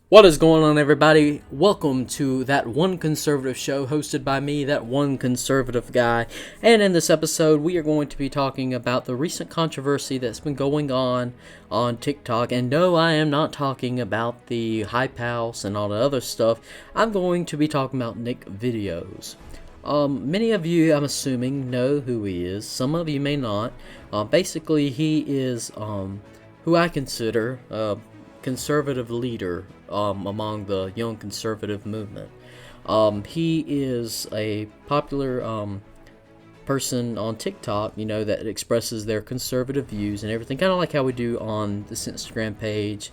What is going on, everybody? Welcome to That One Conservative Show, hosted by me, that one conservative guy. And in this episode, we are going to be talking about the recent controversy that's been going on TikTok. And no, I am not talking about the Hype House and all the other stuff. I'm going to be talking about NickVideos. Many of you, I'm assuming, know who he is. Some of you may not. Basically, he is who I consider conservative leader among the young conservative movement. He is a popular person on TikTok, that expresses their conservative views and everything, kind of like how we do on this Instagram page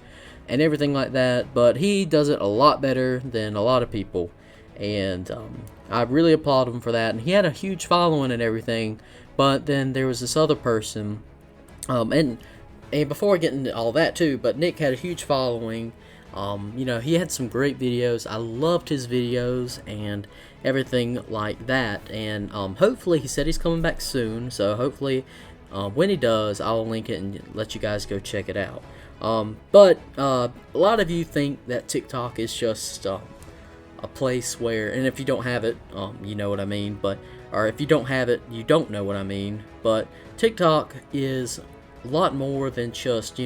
and everything like that, but he does it a lot better than a lot of people, and I really applaud him for that. And he had a huge following and everything, but then there was this other person, and before I get into all that too, but Nick had a huge following. He had some great videos. I loved his videos and everything like that. And hopefully, he said he's coming back soon. So hopefully, when he does, I'll link it and let you guys go check it out. But a lot of you think that TikTok is just a place where, and if you don't have it, you know what I mean. Or if you don't have it, you don't know what I mean. But TikTok is a lot more than just,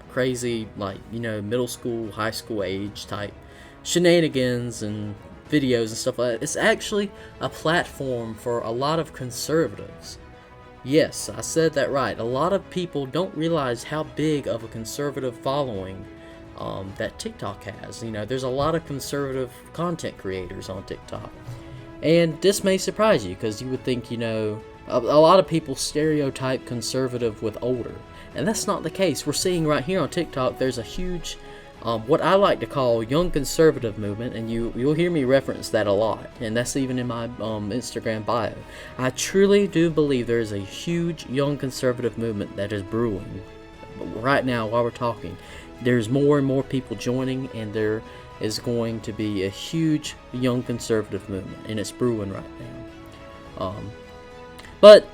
crazy, middle school, high school age type shenanigans and videos and stuff like that. It's actually a platform for a lot of conservatives. Yes, I said that right. A lot of people don't realize how big of a conservative following that TikTok has. There's a lot of conservative content creators on TikTok. And this may surprise you, because you would think, a lot of people stereotype conservative with older, and that's not the case. We're seeing right here on TikTok, there's a huge, what I like to call young conservative movement, and you'll hear me reference that a lot, and that's even in my Instagram bio. I truly do believe there is a huge young conservative movement that is brewing right now while we're talking. There's more and more people joining, and there is going to be a huge young conservative movement, and it's brewing right now. But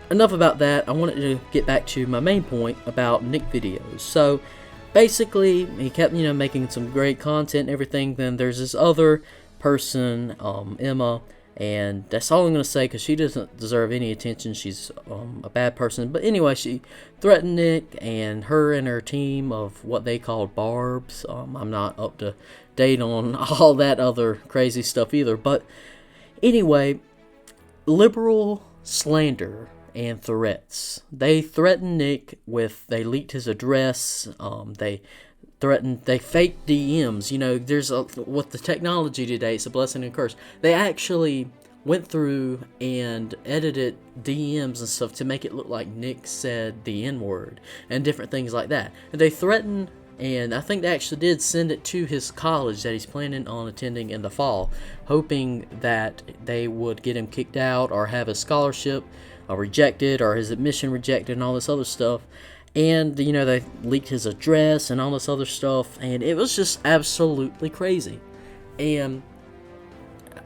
enough about that. I wanted to get back to my main point about NickVideos. So basically, he kept making some great content and everything. Then there's this other person, Emma, and that's all I'm going to say, because she doesn't deserve any attention. She's a bad person. But anyway, she threatened Nick and her team of what they called barbs. I'm not up to date on all that other crazy stuff either. But anyway, liberal slander and threats. They threatened Nick they leaked his address. They faked DMs. With the technology today, it's a blessing and a curse. They actually went through and edited DMs and stuff to make it look like Nick said the N-word and different things like that. And they threatened, and I think they actually did send it to his college that he's planning on attending in the fall, hoping that they would get him kicked out or have his scholarship rejected or his admission rejected and all this other stuff. And, they leaked his address and all this other stuff, and it was just absolutely crazy. And,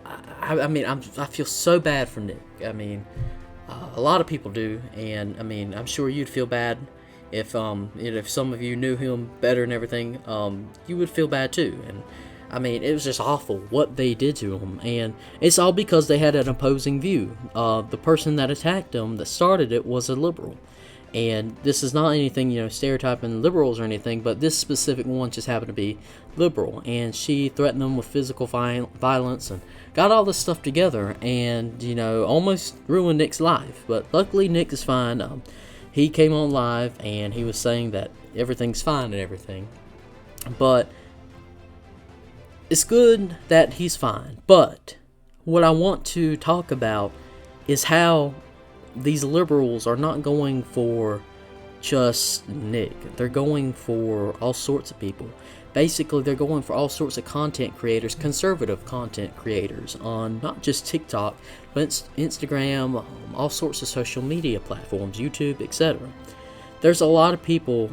I feel so bad for Nick. A lot of people do, and, I'm sure you'd feel bad if some of you knew him better and everything. You would feel bad too. And it was just awful what they did to him, and it's all because they had an opposing view. The person that attacked him, that started it, was a liberal, and this is not anything stereotyping liberals or anything, but this specific one just happened to be liberal, and she threatened them with physical violence and got all this stuff together, and almost ruined Nick's life. But luckily Nick is fine. He came on live and he was saying that everything's fine and everything. But it's good that he's fine. But what I want to talk about is how these liberals are not going for just Nick. They're going for all sorts of people. Basically, they're going for all sorts of content creators, conservative content creators, on not just TikTok, but Instagram, all sorts of social media platforms, YouTube, etc. There's a lot of people,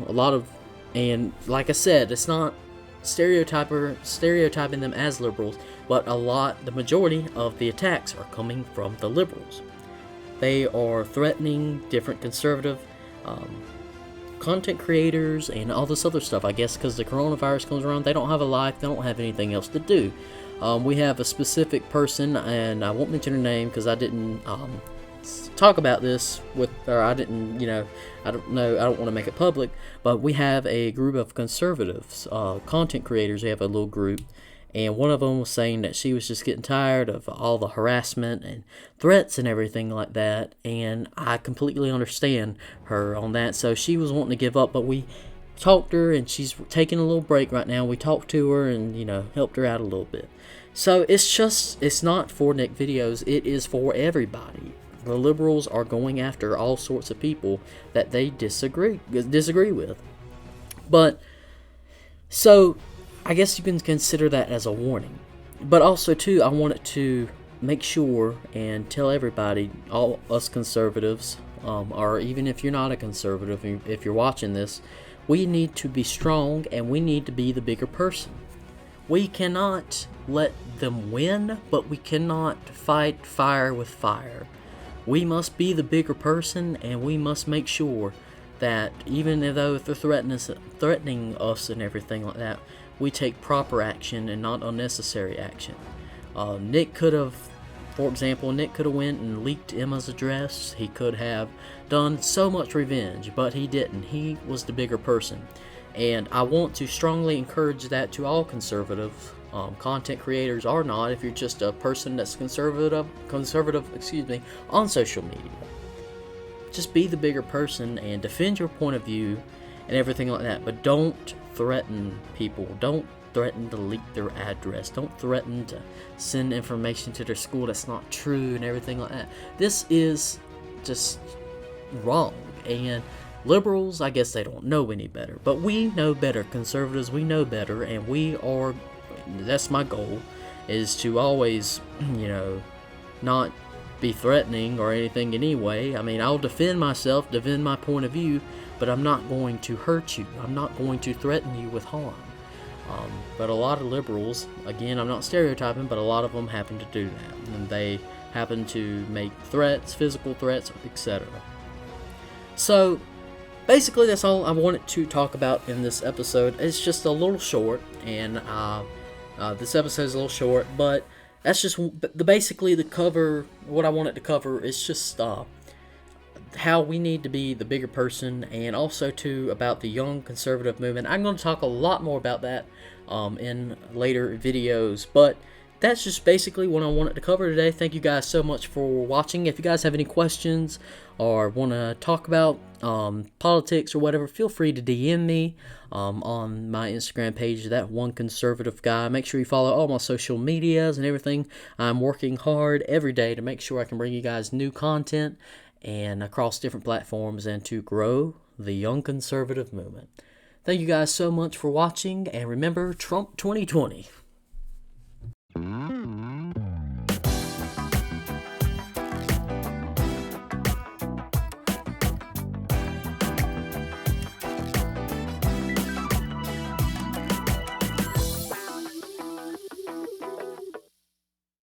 and like I said, it's not stereotyping them as liberals, but the majority of the attacks are coming from the liberals. They are threatening different conservative content creators and all this other stuff. I guess because the coronavirus comes around, they don't have a life, they don't have anything else to do. We have a specific person, and I won't mention her name because I didn't talk about this with, or I didn't, I don't want to make it public, but we have a group of conservatives, content creators. We have a little group, and one of them was saying that she was just getting tired of all the harassment and threats and everything like that, and I completely understand her on that. So she was wanting to give up, but we talked to her, and she's taking a little break right now. We talked to her and, helped her out a little bit. So it's not for NickVideos, it is for everybody. The liberals are going after all sorts of people that they disagree with. But, so, I guess you can consider that as a warning. But also, too, I wanted to make sure and tell everybody, all us conservatives, or even if you're not a conservative, if you're watching this, we need to be strong and we need to be the bigger person. We cannot let them win, but we cannot fight fire with fire. We must be the bigger person, and we must make sure that even though if they're threatening us and everything like that, we take proper action and not unnecessary action. Nick could have went and leaked Emma's address. He could have done so much revenge, but he didn't. He was the bigger person. And I want to strongly encourage that to all conservative content creators or not. If you're just a person that's conservative, on social media, just be the bigger person and defend your point of view and everything like that. But don't threaten people. Don't threaten to leak their address. Don't threaten to send information to their school that's not true and everything like that. This is just wrong. And liberals, I guess they don't know any better, but we know better. Conservatives, we know better, and that's my goal, is to always, not be threatening or anything anyway. I mean, I'll defend myself, defend my point of view, but I'm not going to hurt you. I'm not going to threaten you with harm. But a lot of liberals, again, I'm not stereotyping, but a lot of them happen to do that, and they happen to make threats, physical threats, etc. So, basically, that's all I wanted to talk about in this episode. It's just a little short, and this episode is a little short, but that's just basically the cover. What I wanted to cover is just how we need to be the bigger person, and also too about the young conservative movement. I'm going to talk a lot more about that in later videos, but that's just basically what I wanted to cover today. Thank you guys so much for watching. If you guys have any questions or want to talk about politics or whatever, feel free to DM me on my Instagram page, That One Conservative Guy. Make sure you follow all my social medias and everything. I'm working hard every day to make sure I can bring you guys new content and across different platforms and to grow the young conservative movement. Thank you guys so much for watching, and remember, Trump 2020.